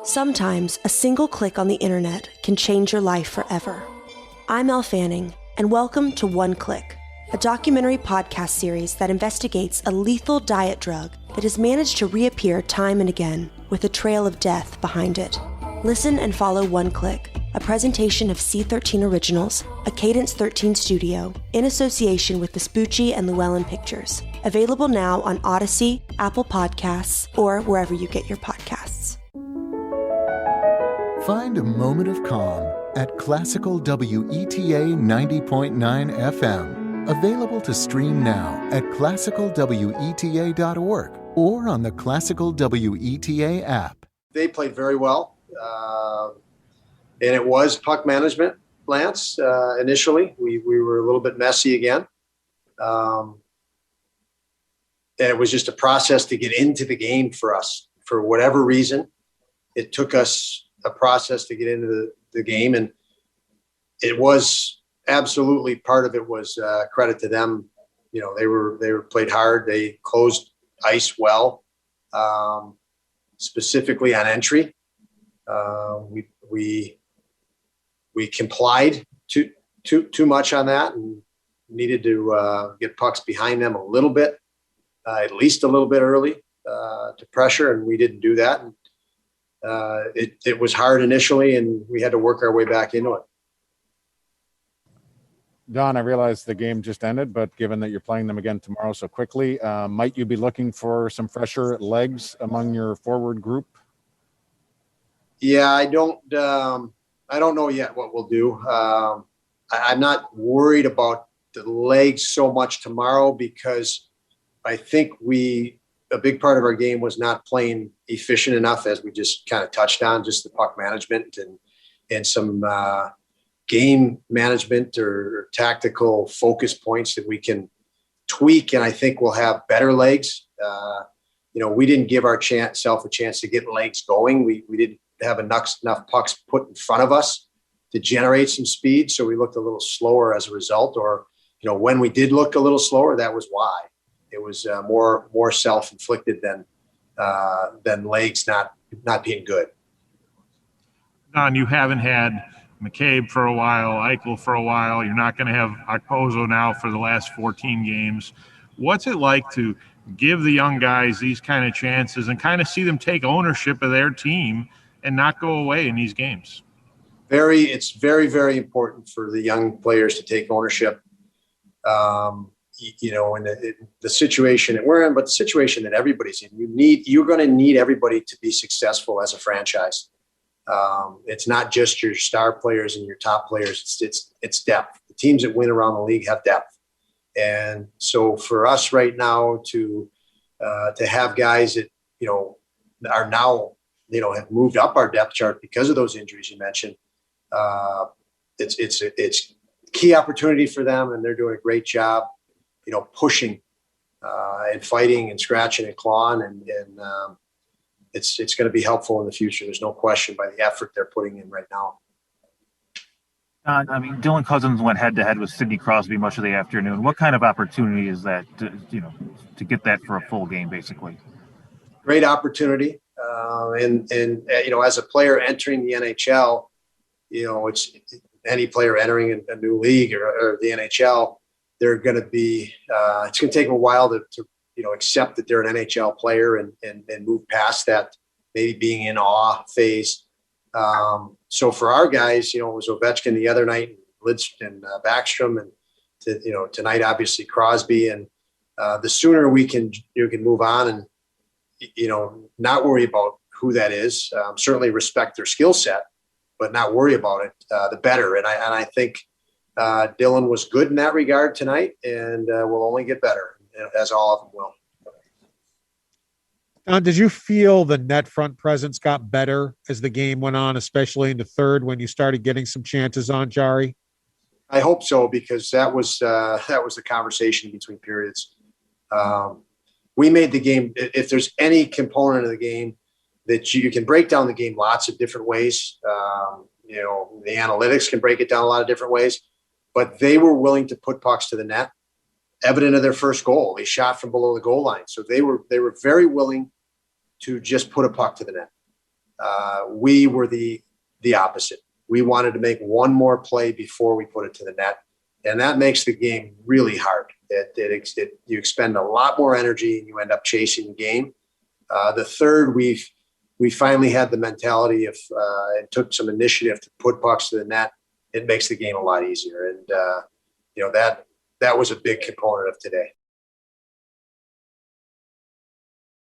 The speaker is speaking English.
Sometimes a single click on the internet can change your life forever. I'm Elle Fanning, and welcome to One Click, a documentary podcast series that investigates a lethal diet drug that has managed to reappear time and again with a trail of death behind it. Listen and follow One Click, a presentation of C13 Originals, a Cadence 13 studio, in association with Vespucci and Llewellyn Pictures. Available now on Odyssey, Apple Podcasts, or wherever you get your podcasts. Find a moment of calm at Classical WETA 90.9 FM. Available to stream now at classicalweta.org or on the Classical WETA app. They played very well. And it was puck management, Lance, initially. We were a little bit messy again. And it was just a process to get into the game for us. For whatever reason, it took us a process to get into the game. And it was absolutely, part of it was credit to them. You know, they were played hard. They closed ice well, specifically on entry. We complied too much on that and needed to get pucks behind them a little bit, at least a little bit early to pressure, and we didn't do that. And it was hard initially, and we had to work our way back into it. Don, I realize the game just ended, but given that you're playing them again tomorrow so quickly, might you be looking for some fresher legs among your forward group? Yeah, I don't know yet what we'll do. I'm not worried about the legs so much tomorrow because I think a big part of our game was not playing efficient enough, as we just kind of touched on, just the puck management and some game management or tactical focus points that we can tweak. And I think we'll have better legs. We didn't give ourselves a chance to get legs going. We didn't have enough pucks put in front of us to generate some speed. So we looked a little slower as a result, or, when we did look a little slower, that was why. It was more self-inflicted than legs not being good. Don, you haven't had McCabe for a while, Eichel for a while. You're not going to have Okposo now for the last 14 games. What's it like to give the young guys these kind of chances and kind of see them take ownership of their team and not go away in these games? It's very, very important for the young players to take ownership. In the situation that we're in, but the situation that everybody's in, you're going to need everybody to be successful as a franchise. It's not just your star players and your top players. It's depth. The teams that win around the league have depth. And so for us right now to have guys that, are now, have moved up our depth chart because of those injuries you mentioned, it's a key opportunity for them, and they're doing a great job, pushing and fighting and scratching and clawing, and it's going to be helpful in the future. There's no question by the effort they're putting in right now. Dylan Cousins went head-to-head with Sidney Crosby much of the afternoon. What kind of opportunity is that, to get that for a full game, basically? Great opportunity. As a player entering the NHL, it's any player entering a new league or the NHL, they're going to be, it's going to take a while to accept that they're an NHL player and move past that, maybe being in awe phase. So for our guys, it was Ovechkin the other night, and Backstrom, and tonight, obviously Crosby. And the sooner you can move on and, not worry about who that is, certainly respect their skill set, but not worry about it, the better. And I think Dylan was good in that regard tonight, and will only get better, as all of them will. Did you feel the net front presence got better as the game went on, especially in the third when you started getting some chances on Jari? I hope so, because that was the conversation between periods. We made the game. If there's any component of the game that you can break down the game lots of different ways, the analytics can break it down a lot of different ways, but they were willing to put pucks to the net. Evident of their first goal, they shot from below the goal line, so they were very willing to just put a puck to the net. We were the opposite. We wanted to make one more play before we put it to the net, and that makes the game really hard. You expend a lot more energy and you end up chasing the game. The third, we finally had the mentality of and took some initiative to put pucks to the net. It makes the game a lot easier, and that was a big component of today.